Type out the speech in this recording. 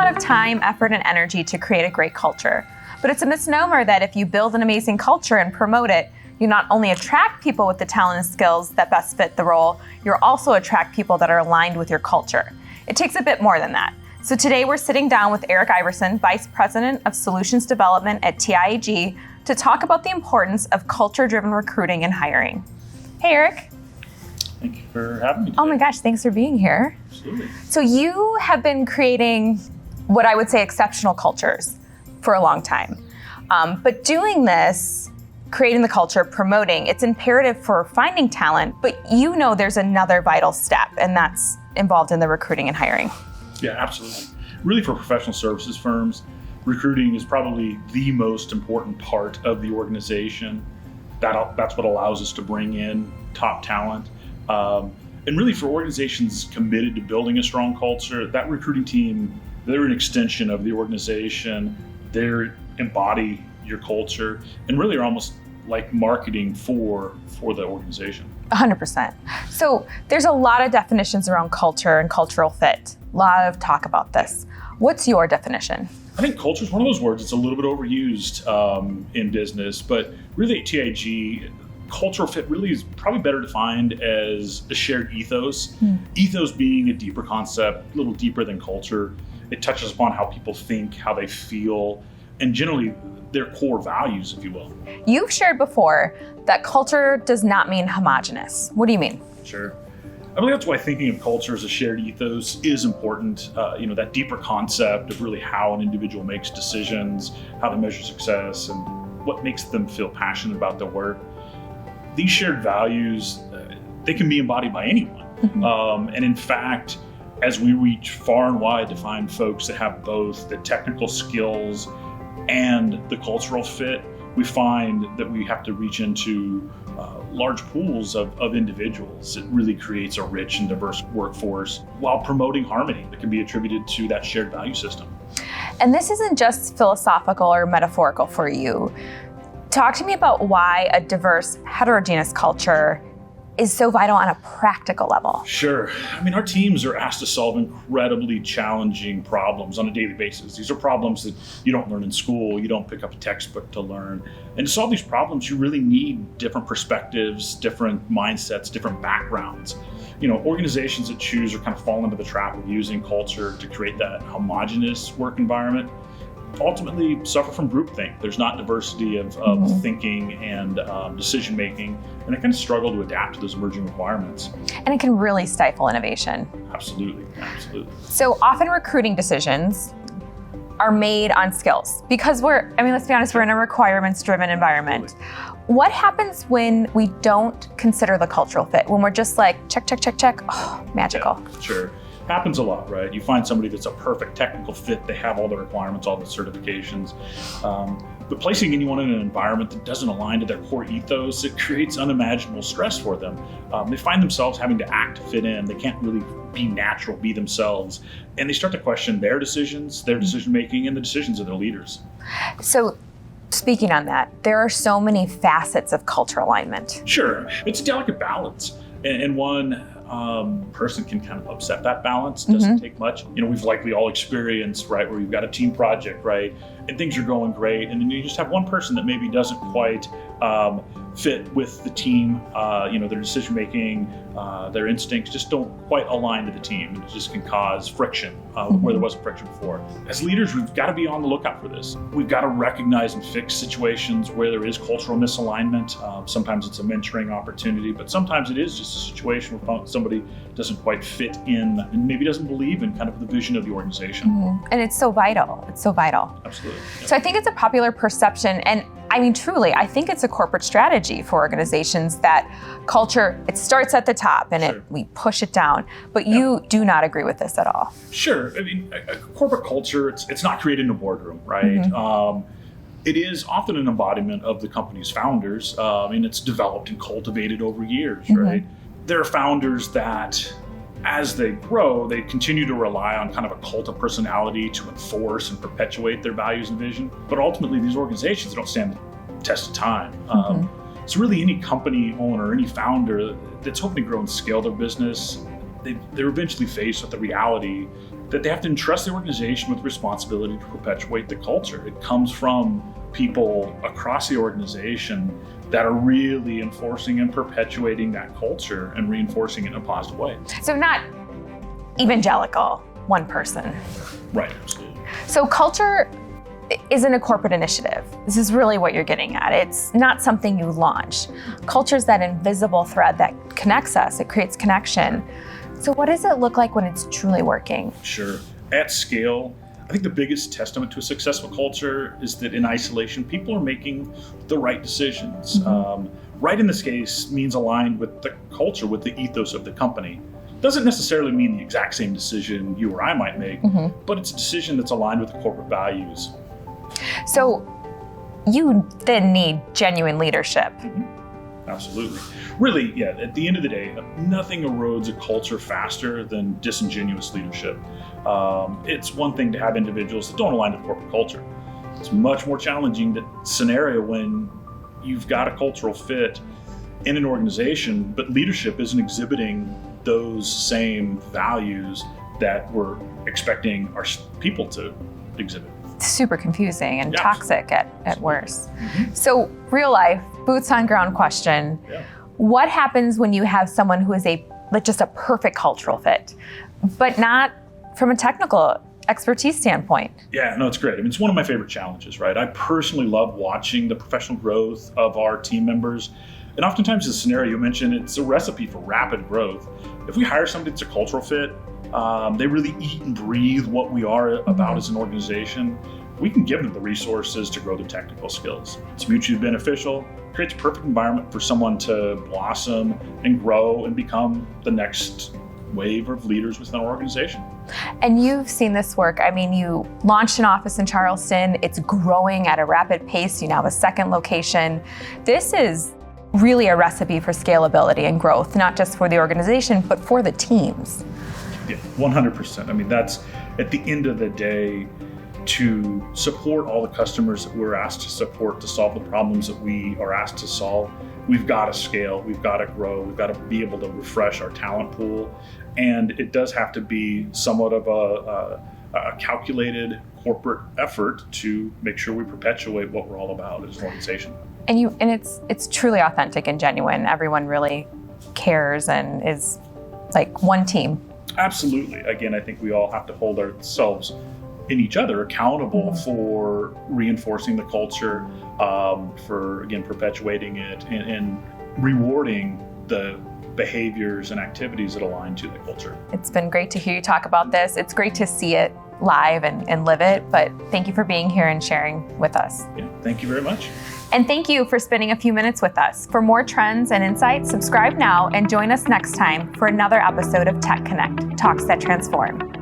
lot of time, effort, and energy to create a great culture. But it's a misnomer that if you build an amazing culture and promote it, you not only attract people with the talent and skills that best fit the role, you'll also attract people that are aligned with your culture. It takes a bit more than that. So today we're sitting down with Erick Iverson, Vice President of Solutions Development at TIAG, to talk about the importance of culture-driven recruiting and hiring. Hey, Erick. Thank you for having me today. Oh my gosh, thanks for being here. Absolutely. So you have been creating what I would say exceptional cultures for a long time. But doing this, creating the culture, promoting, it's imperative for finding talent, but you know there's another vital step, and that's involved in the recruiting and hiring. Yeah, absolutely. Really, for professional services firms, recruiting is probably the most important part of the organization. That's what allows us to bring in top talent. And really, for organizations committed to building a strong culture, that recruiting team, they're an extension of the organization. They embody your culture and really are almost like marketing for the organization. 100%. So there's a lot of definitions around culture and cultural fit. A lot of talk about this. What's your definition? I think culture is one of those words that's a little bit overused in business, but really at TIAG, cultural fit really is probably better defined as a shared ethos. Ethos being a deeper concept, a little deeper than culture. It touches upon how people think, how they feel, and generally their core values, if you will. You've shared before that culture does not mean homogenous. What do you mean? Sure. I believe that's why thinking of culture as a shared ethos is important. That deeper concept of really how an individual makes decisions, how they measure success, and what makes them feel passionate about their work. These shared values, they can be embodied by anyone. And in fact, as we reach far and wide to find folks that have both the technical skills and the cultural fit, we find that we have to reach into large pools of individuals. It really creates a rich and diverse workforce while promoting harmony that can be attributed to that shared value system. And this isn't just philosophical or metaphorical for you. Talk to me about why a diverse, heterogeneous culture is so vital on a practical level. Sure. I mean, our teams are asked to solve incredibly challenging problems on a daily basis. These are problems that you don't learn in school, you don't pick up a textbook to learn. And to solve these problems, you really need different perspectives, different mindsets, different backgrounds. Organizations that choose or kind of fall into the trap of using culture to create that homogenous work environment ultimately suffer from groupthink. There's not diversity of thinking and decision making, and they kind of struggle to adapt to those emerging requirements. And it can really stifle innovation. Absolutely. So often recruiting decisions are made on skills because let's be honest, we're in a requirements-driven environment. What happens when we don't consider the cultural fit, when we're just like, check, oh, magical? Yeah, sure. Happens a lot, right? You find somebody that's a perfect technical fit, they have all the requirements, all the certifications, but placing anyone in an environment that doesn't align to their core ethos, it creates unimaginable stress for them. They find themselves having to act to fit in. They can't really be natural, be themselves, and they start to question their decisions, their decision making, and the decisions of their leaders. So speaking on that, there are so many facets of culture alignment. Sure, it's a delicate balance, and one person can kind of upset that balance. Doesn't take much. We've likely all experienced, right, where you've got a team project, right, and things are going great, and then you just have one person that maybe doesn't quite fit with the team. Their decision making, their instincts just don't quite align to the team, and it just can cause friction where there wasn't friction before. As leaders, we've got to be on the lookout for this. We've got to recognize and fix situations where there is cultural misalignment. Sometimes it's a mentoring opportunity, but sometimes it is just a situation where somebody doesn't quite fit in and maybe doesn't believe in kind of the vision of the organization. And it's so vital. Absolutely. Yeah. So I think it's a popular perception, and I mean, truly, I think it's a corporate strategy for organizations that culture, it starts at the top and we push it down. But you do not agree with this at all. Sure. I mean, a corporate culture, it's not created in a boardroom, right? It is often an embodiment of the company's founders, and it's developed and cultivated over years, right? There are founders that, as they grow, they continue to rely on kind of a cult of personality to enforce and perpetuate their values and vision. But ultimately, these organizations don't stand the test of time. So really, any company owner, any founder that's hoping to grow and scale their business, they're eventually faced with the reality that they have to entrust the organization with responsibility to perpetuate the culture. It comes from people across the organization that are really enforcing and perpetuating that culture and reinforcing it in a positive way. So not evangelical, one person. Right, absolutely. So culture isn't a corporate initiative. This is really what you're getting at. It's not something you launch. Culture is that invisible thread that connects us. It creates connection. So what does it look like when it's truly working? Sure. At scale, I think the biggest testament to a successful culture is that in isolation, people are making the right decisions. Right in this case means aligned with the culture, with the ethos of the company. Doesn't necessarily mean the exact same decision you or I might make, but it's a decision that's aligned with the corporate values. So you then need genuine leadership. Absolutely. Really, yeah, at the end of the day, nothing erodes a culture faster than disingenuous leadership. It's one thing to have individuals that don't align to the corporate culture. It's much more challenging that scenario when you've got a cultural fit in an organization, but leadership isn't exhibiting those same values that we're expecting our people to exhibit. Super confusing and toxic at worst. So real life, boots on ground question. What happens when you have someone who is just a perfect cultural fit, but not from a technical expertise standpoint? Yeah, no, it's great. I mean, it's one of my favorite challenges, right? I personally love watching the professional growth of our team members. And oftentimes the scenario you mentioned, it's a recipe for rapid growth. If we hire somebody that's a cultural fit, they really eat and breathe what we are about as an organization, we can give them the resources to grow their technical skills. It's mutually beneficial, creates a perfect environment for someone to blossom and grow and become the next wave of leaders within our organization. And you've seen this work. I mean, you launched an office in Charleston. It's growing at a rapid pace. You now have a second location. This is really a recipe for scalability and growth, not just for the organization, but for the teams. Yeah, 100%. I mean, that's at the end of the day, to support all the customers that we're asked to support, to solve the problems that we are asked to solve, we've got to scale, we've got to grow, we've got to be able to refresh our talent pool. And it does have to be somewhat of a calculated corporate effort to make sure we perpetuate what we're all about as an organization. And it's truly authentic and genuine. Everyone really cares and is like one team. Absolutely. Again, I think we all have to hold ourselves and each other accountable for reinforcing the culture, for, again, perpetuating it and rewarding the behaviors and activities that align to the culture. It's been great to hear you talk about this. It's great to see it live and live it, but thank you for being here and sharing with us. Yeah, thank you very much. And thank you for spending a few minutes with us. For more trends and insights, subscribe now and join us next time for another episode of Tech Connect, Talks That Transform.